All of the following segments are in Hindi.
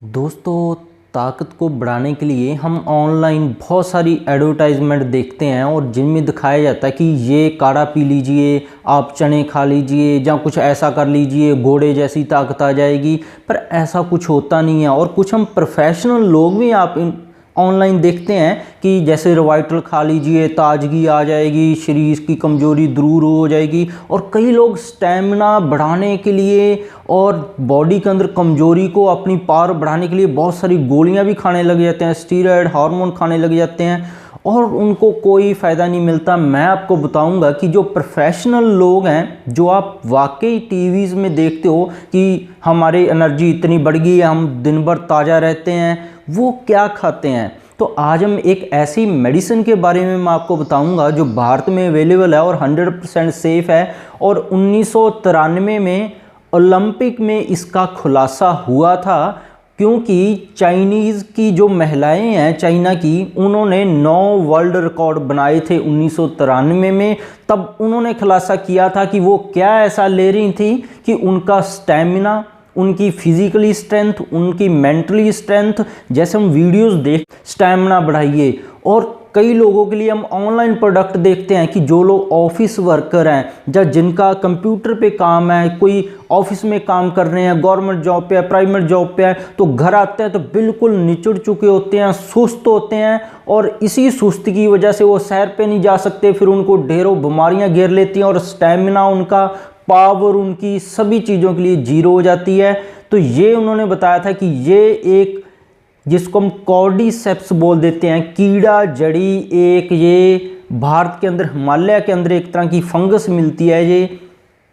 दोस्तों, ताकत को बढ़ाने के लिए हम ऑनलाइन बहुत सारी एडवर्टाइजमेंट देखते हैं और जिनमें दिखाया जाता है कि ये काढ़ा पी लीजिए, आप चने खा लीजिए या कुछ ऐसा कर लीजिए, घोड़े जैसी ताकत आ जाएगी। पर ऐसा कुछ होता नहीं है। और कुछ हम प्रोफेशनल लोग भी आप ऑनलाइन देखते हैं कि जैसे रिवाइटल खा लीजिए, ताजगी आ जाएगी, शरीर की कमज़ोरी दूर हो जाएगी। और कई लोग स्टेमिना बढ़ाने के लिए और बॉडी के अंदर कमज़ोरी को, अपनी पावर बढ़ाने के लिए बहुत सारी गोलियां भी खाने लग जाते हैं, स्टीरॉयड हार्मोन खाने लग जाते हैं और उनको कोई फ़ायदा नहीं मिलता। मैं आपको बताऊंगा कि जो प्रोफेशनल लोग हैं, जो आप वाकई टीवीज़ में देखते हो कि हमारी एनर्जी इतनी बढ़ गई है, हम दिन भर ताज़ा रहते हैं, वो क्या खाते हैं। तो आज हम एक ऐसी मेडिसिन के बारे में मैं आपको बताऊंगा जो भारत में अवेलेबल है और 100% सेफ़ है। और 1993 में ओलंपिक में इसका खुलासा हुआ था, क्योंकि चाइनीज़ की जो महिलाएं हैं चाइना की, उन्होंने 9 वर्ल्ड रिकॉर्ड बनाए थे 1993 में। तब उन्होंने खुलासा किया था कि वो क्या ऐसा ले रही थी कि उनका स्टैमिना, उनकी फिजिकली स्ट्रेंथ, उनकी मेंटली स्ट्रेंथ, जैसे हम वीडियोस देख स्टैमिना बढ़ाइए। और कई लोगों के लिए हम ऑनलाइन प्रोडक्ट देखते हैं कि जो लोग ऑफिस वर्कर हैं या जिनका कंप्यूटर पे काम है, कोई ऑफिस में काम कर रहे हैं, गवर्नमेंट जॉब पे है, प्राइवेट जॉब पे है, तो घर आते हैं तो बिल्कुल निचुड़ चुके होते हैं, सुस्त होते हैं। और इसी सुस्ती की वजह से वो सैर पे नहीं जा सकते, फिर उनको ढेरों बीमारियां घेर लेती हैं और स्टैमिना उनका, पावर उनकी सभी चीज़ों के लिए जीरो हो जाती है। तो ये उन्होंने बताया था कि ये एक, जिसको हम कॉर्डिसेप्स बोल देते हैं, कीड़ा जड़ी, एक ये भारत के अंदर, हिमालय के अंदर एक तरह की फंगस मिलती है,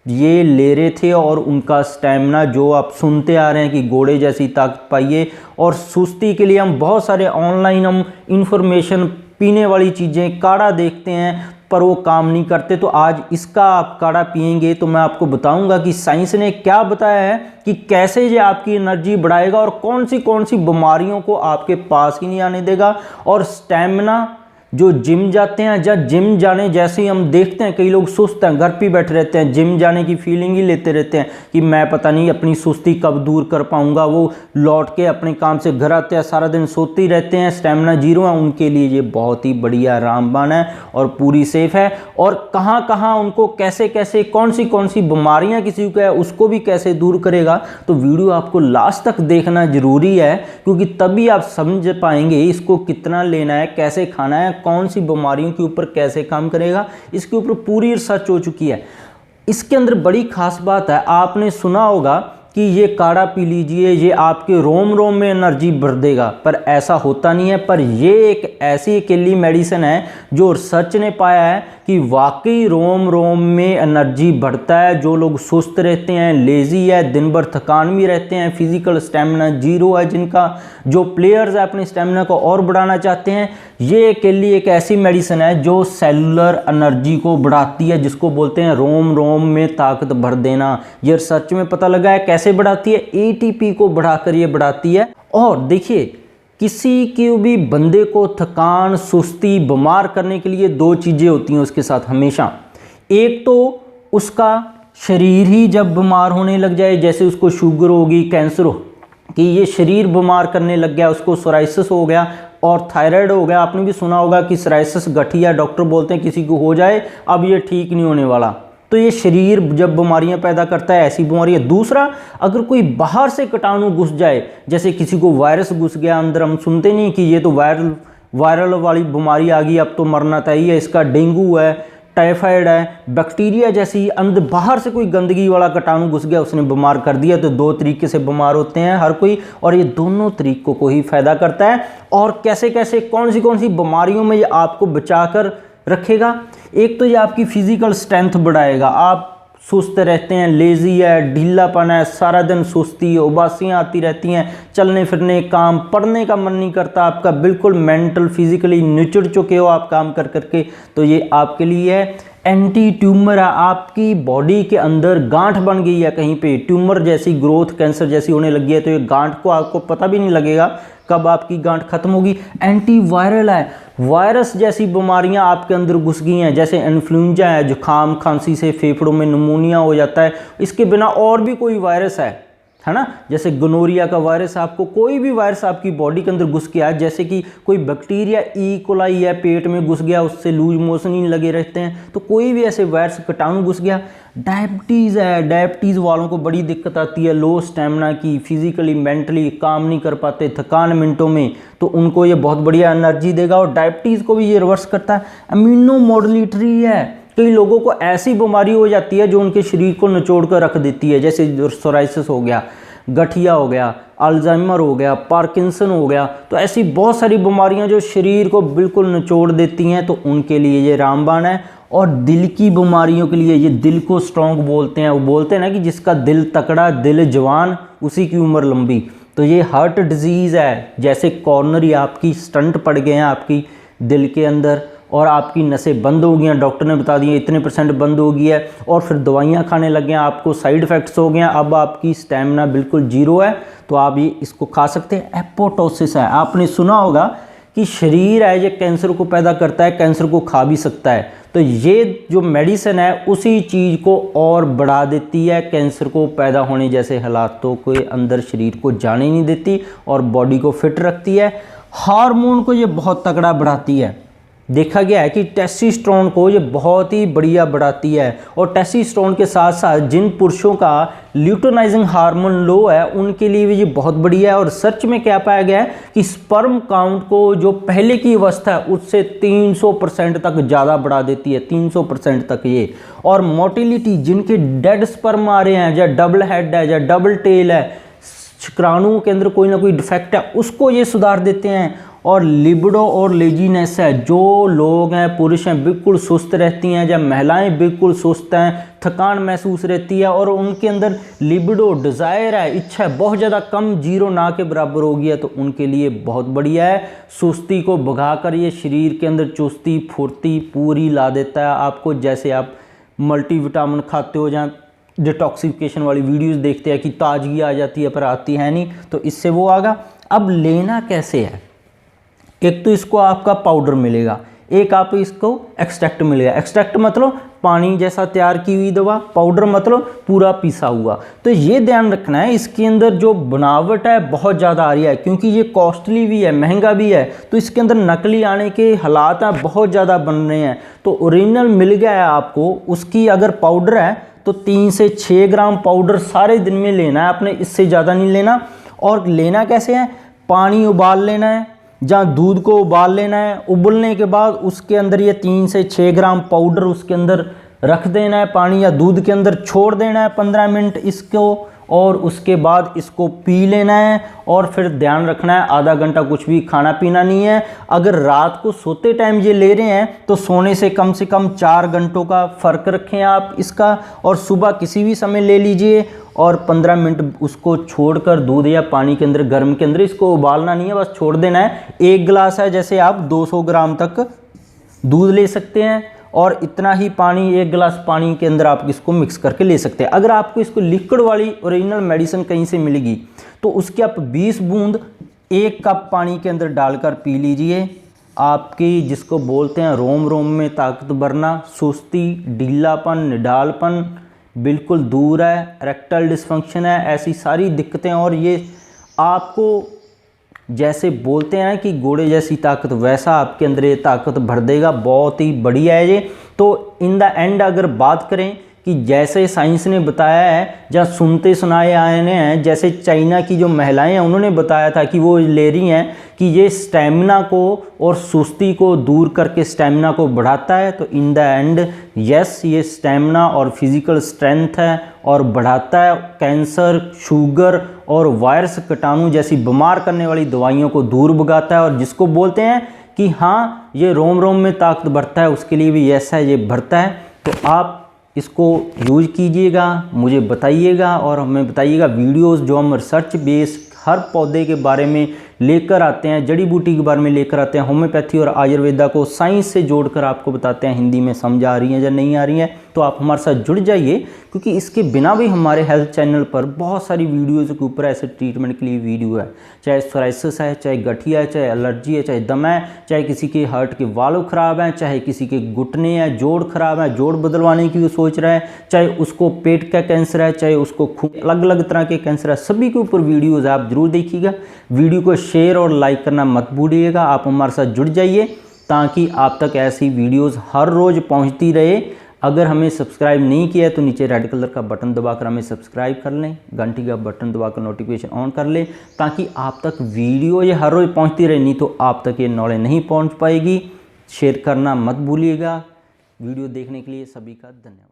ये ले रहे थे और उनका स्टैमिना, जो आप सुनते आ रहे हैं कि घोड़े जैसी ताकत पाइए। और सुस्ती के लिए हम बहुत सारे ऑनलाइन हम इंफॉर्मेशन, पीने वाली चीज़ें, काढ़ा देखते हैं, पर वो काम नहीं करते। तो आज इसका आप काढ़ा पिएंगे तो मैं आपको बताऊंगा कि साइंस ने क्या बताया है कि कैसे ये आपकी एनर्जी बढ़ाएगा और कौन सी बीमारियों को आपके पास ही नहीं आने देगा। और स्टैमिना, जो जिम जाते हैं, या जिम जाने जैसे ही हम देखते हैं कई लोग सुस्त हैं, घर पे बैठे रहते हैं, जिम जाने की फीलिंग ही लेते रहते हैं कि मैं पता नहीं अपनी सुस्ती कब दूर कर पाऊंगा। वो लौट के अपने काम से घर आते हैं, सारा दिन सोते ही रहते हैं, स्टेमिना जीरो है। उनके लिए ये बहुत ही बढ़िया रामबाण है और पूरी सेफ है। और कहाँ कहाँ उनको कैसे कैसे, कौन सी बीमारियाँ किसी को है, उसको भी कैसे दूर करेगा। तो वीडियो आपको लास्ट तक देखना जरूरी है, क्योंकि तभी आप समझ पाएंगे इसको कितना लेना है, कैसे खाना है, कौन सी बीमारियों के ऊपर कैसे काम करेगा। इसके ऊपर पूरी रिसर्च हो चुकी है। इसके अंदर बड़ी खास बात है, आपने सुना होगा कि ये काढ़ा पी लीजिए, ये आपके रोम रोम में एनर्जी भर देगा, पर ऐसा होता नहीं है। पर ये एक ऐसी अकेली मेडिसिन है जो रिसर्च ने पाया है कि वाकई रोम रोम में एनर्जी बढ़ता है। जो लोग सुस्त रहते हैं, लेजी है, दिन भर थकान में रहते हैं, फिजिकल स्टेमिना जीरो है जिनका, जो प्लेयर्स है अपनी स्टेमिना को और बढ़ाना चाहते हैं, ये अकेली एक ऐसी मेडिसिन है जो सेलुलर एनर्जी को बढ़ाती है, जिसको बोलते हैं रोम रोम में ताकत भर देना। ये रिसर्च में पता लगा है कैसे बढ़ाती है, एटीपी को बढ़ाकर ये बढ़ाती है। और देखिए, किसी के भी बंदे को थकान, सुस्ती, बीमार करने के लिए 2 चीज़ें होती हैं उसके साथ हमेशा। एक तो उसका शरीर ही जब बीमार होने लग जाए, जैसे उसको शुगर होगी, कैंसर हो, कि ये शरीर बीमार करने लग गया, उसको सोराइसिस हो गया और थायराइड हो गया। आपने भी सुना होगा कि सोराइसिस गठिया, डॉक्टर बोलते हैं किसी को हो जाए, अब ये ठीक नहीं होने वाला। तो ये शरीर जब बीमारियां पैदा करता है, ऐसी बीमारी है। दूसरा, अगर कोई बाहर से कीटाणु घुस जाए, जैसे किसी को वायरस घुस गया अंदर, हम सुनते नहीं कि ये तो वायरल वाली बीमारी आ गई, अब तो मरना तय है, इसका डेंगू है, टाइफाइड है, बैक्टीरिया जैसी, अंदर बाहर से कोई गंदगी वाला कीटाणु घुस गया, उसने बीमार कर दिया। तो 2 तरीके से बीमार होते हैं हर कोई, और ये दोनों तरीकों को ही फायदा करता है। और कैसे कैसे, कौन सी बीमारियों में ये आपको बचा कर रखेगा। एक तो ये आपकी फिजिकल स्ट्रेंथ बढ़ाएगा। आप सुस्त रहते हैं, लेजी है, ढीलापन है, सारा दिन सुस्ती, उबासियाँ आती रहती हैं, चलने फिरने, काम, पढ़ने का मन नहीं करता आपका, बिल्कुल मेंटल फिजिकली निचुड़ चुके हो आप काम कर करके, तो ये आपके लिए है। एंटी ट्यूमर है, आपकी बॉडी के अंदर गांठ बन गई है कहीं पे, ट्यूमर जैसी ग्रोथ, कैंसर जैसी होने लगी है, तो ये गांठ को आपको पता भी नहीं लगेगा कब आपकी गांठ खत्म होगी। एंटी वायरल है, वायरस जैसी बीमारियां आपके अंदर घुस गई हैं, जैसे इन्फ्लुएंजा है, जुकाम खांसी से फेफड़ों में निमोनिया हो जाता है, इसके बिना और भी कोई वायरस है है ना। जैसे गोनोरिया का वायरस, आपको कोई भी वायरस आपकी बॉडी के अंदर घुस गया, जैसे कि कोई बैक्टीरिया ई कोलाई है पेट में घुस गया, उससे लूज मोशन ही लगे रहते हैं, तो कोई भी ऐसे वायरस कीटाणु घुस गया। डायबिटीज़ है, डायबिटीज़ वालों को बड़ी दिक्कत आती है, लो स्टेमिना की, फिजिकली मेंटली काम नहीं कर पाते, थकान मिनटों में, तो उनको ये बहुत बढ़िया एनर्जी देगा और डायबिटीज़ को भी ये रिवर्स करता है। इम्यूनो मॉड्यूलेटरी है, कई लोगों को ऐसी बीमारी हो जाती है जो उनके शरीर को निचोड़ कर रख देती है, जैसे सोराइसिस हो गया, गठिया हो गया, अल्जाइमर हो गया, पार्किंसन हो गया, तो ऐसी बहुत सारी बीमारियां जो शरीर को बिल्कुल निचोड़ देती हैं, तो उनके लिए ये रामबाण है। और दिल की बीमारियों के लिए ये दिल को स्ट्रॉन्ग बोलते हैं, वो बोलते हैं ना कि जिसका दिल तकड़ा, दिल जवान, उसी की उम्र लंबी। तो ये हार्ट डिजीज़ है, जैसे कॉर्नरी आपकी स्टंट पड़ गए हैं आपकी दिल के अंदर और आपकी नसें बंद हो गई हैं, डॉक्टर ने बता दिया इतने % बंद हो गई है, और फिर दवाइयाँ खाने लगे हैं, आपको साइड इफ़ेक्ट्स हो गए हैं, अब आपकी स्टेमिना बिल्कुल जीरो है, तो आप ये इसको खा सकते हैं। एपोटोसिस है, आपने सुना होगा कि शरीर है ये कैंसर को पैदा करता है, कैंसर को खा भी सकता है, तो ये जो मेडिसिन है उसी चीज़ को और बढ़ा देती है, कैंसर को पैदा होने जैसे हालातों के अंदर शरीर को जाने नहीं देती और बॉडी को फिट रखती है। हार्मोन को ये बहुत तगड़ा बढ़ाती है, देखा गया है कि टेस्टोस्टेरोन को ये बहुत ही बढ़िया बढ़ाती है। और टेस्टोस्टेरोन के साथ साथ जिन पुरुषों का ल्यूटेनाइजिंग हार्मोन लो है उनके लिए भी ये बहुत बढ़िया है। और रिसर्च में क्या पाया गया है कि स्पर्म काउंट को जो पहले की अवस्था है उससे 300% तक ज़्यादा बढ़ा देती है, 300% तक ये। और मोटिलिटी, जिनके डेड स्पर्म आ रहे हैं, या डबल हेड है, या डबल टेल है, शुक्राणुओं के अंदर कोई ना कोई डिफेक्ट है, उसको ये सुधार देते हैं। और लिबिडो और लेजीनेस है, जो लोग हैं, पुरुष हैं, बिल्कुल सुस्त रहती हैं, या महिलाएं बिल्कुल सुस्त हैं, थकान महसूस रहती है और उनके अंदर लिबिडो, डिज़ायर है, इच्छा है बहुत ज़्यादा कम, 0 ना के बराबर हो गया, तो उनके लिए बहुत बढ़िया है। सुस्ती को भगाकर ये शरीर के अंदर चुस्ती फुर्ती पूरी ला देता है आपको। जैसे आप मल्टीविटामिन खाते हो या डिटॉक्सिफिकेशन वाली वीडियोस देखते हैं कि ताजगी आ जाती है, पर आती है नहीं, तो इससे वो आगा। अब लेना कैसे है, एक तो इसको आपका पाउडर मिलेगा, एक आप इसको एक्सट्रैक्ट मिलेगा। एक्सट्रैक्ट मतलब पानी जैसा तैयार की हुई दवा, पाउडर मतलब पूरा पिसा हुआ। तो ये ध्यान रखना है, इसके अंदर जो बनावट है बहुत ज़्यादा आ रही है, क्योंकि ये कॉस्टली भी है, महंगा भी है, तो इसके अंदर नकली आने के हालात हैं, बहुत ज़्यादा बन रहे हैं। तो ओरिजिनल मिल गया है आपको, उसकी अगर पाउडर है तो 3 से 6 ग्राम पाउडर सारे दिन में लेना है आपने, इससे ज़्यादा नहीं लेना। और लेना कैसे है, पानी उबाल लेना है, जहाँ दूध को उबाल लेना है, उबलने के बाद उसके अंदर ये 3 से 6 ग्राम पाउडर उसके अंदर रख देना है, पानी या दूध के अंदर छोड़ देना है 15 मिनट इसको, और उसके बाद इसको पी लेना है। और फिर ध्यान रखना है आधा घंटा कुछ भी खाना पीना नहीं है। अगर रात को सोते टाइम ये ले रहे हैं तो सोने से कम 4 घंटों का फ़र्क रखें आप इसका, और सुबह किसी भी समय ले लीजिए और 15 मिनट उसको छोड़कर दूध या पानी के अंदर, गर्म के अंदर, इसको उबालना नहीं है, बस छोड़ देना है। 1 गिलास है, जैसे आप 200 ग्राम तक दूध ले सकते हैं और इतना ही पानी, 1 गिलास पानी के अंदर आप इसको मिक्स करके ले सकते हैं। अगर आपको इसको लिक्विड वाली ओरिजिनल मेडिसिन कहीं से मिलेगी तो उसके आप 20 बूंद 1 कप पानी के अंदर डालकर पी लीजिए। आपकी जिसको बोलते हैं रोम रोम में ताकत भरना, सुस्ती, ढीलापन, निढालपन बिल्कुल दूर है, रेक्टल डिस्फंक्शन है, ऐसी सारी दिक्कतें, और ये आपको जैसे बोलते हैं कि घोड़े जैसी ताकत, वैसा आपके अंदर ये ताकत भर देगा। बहुत ही बढ़िया है ये। तो इन द एंड अगर बात करें कि जैसे साइंस ने बताया है, जहाँ सुनते सुनाए आए हैं, जैसे चाइना की जो महिलाएं हैं उन्होंने बताया था कि वो ले रही हैं कि ये स्टेमिना को और सुस्ती को दूर करके स्टेमिना को बढ़ाता है। तो इन द एंड यस, ये स्टेमिना और फिजिकल स्ट्रेंथ है और बढ़ाता है। कैंसर, शुगर और वायरस कीटाणु जैसी बीमार करने वाली दवाइयों को दूर भगाता है। और जिसको बोलते हैं कि हाँ ये रोम रोम में ताकत भरता है, उसके लिए भी यस है, ये भरता है। तो आप इसको यूज कीजिएगा, मुझे बताइएगा और हमें बताइएगा। वीडियोस जो हम रिसर्च बेस्ड हर पौधे के बारे में लेकर आते हैं, जड़ी बूटी के बारे में लेकर आते हैं, होम्योपैथी और आयुर्वेदा को साइंस से जोड़कर आपको बताते हैं, हिंदी में समझ आ रही है या नहीं आ रही है। तो आप हमारे साथ जुड़ जाइए, क्योंकि इसके बिना भी हमारे हेल्थ चैनल पर बहुत सारी वीडियोज़ के ऊपर ऐसे ट्रीटमेंट के लिए वीडियो है। चाहे सोराइसिस है, चाहे गठिया है, चाहे एलर्जी है, चाहे दमा है, चाहे किसी के हार्ट के वाल्व ख़राब हैं, चाहे किसी के घुटने हैं, जोड़ ख़राब है, जोड़ बदलवाने की वो सोच रहा है, चाहे उसको पेट का कैंसर है, चाहे उसको अलग अलग तरह के कैंसर है, सभी के ऊपर वीडियोज़ आप ज़रूर देखिएगा। वीडियो को शेयर और लाइक करना मत भूलिएगा। आप हमारे साथ जुड़ जाइए ताकि आप तक ऐसी वीडियोस हर रोज़ पहुंचती रहे। अगर हमें सब्सक्राइब नहीं किया है तो नीचे रेड कलर का बटन दबाकर हमें सब्सक्राइब कर लें, घंटी का बटन दबाकर नोटिफिकेशन ऑन कर लें, ताकि आप तक वीडियो ये हर रोज़ पहुंचती रहे। नहीं तो आप तक ये नॉलेज नहीं पहुंच पाएगी। शेयर करना मत भूलिएगा। वीडियो देखने के लिए सभी का धन्यवाद।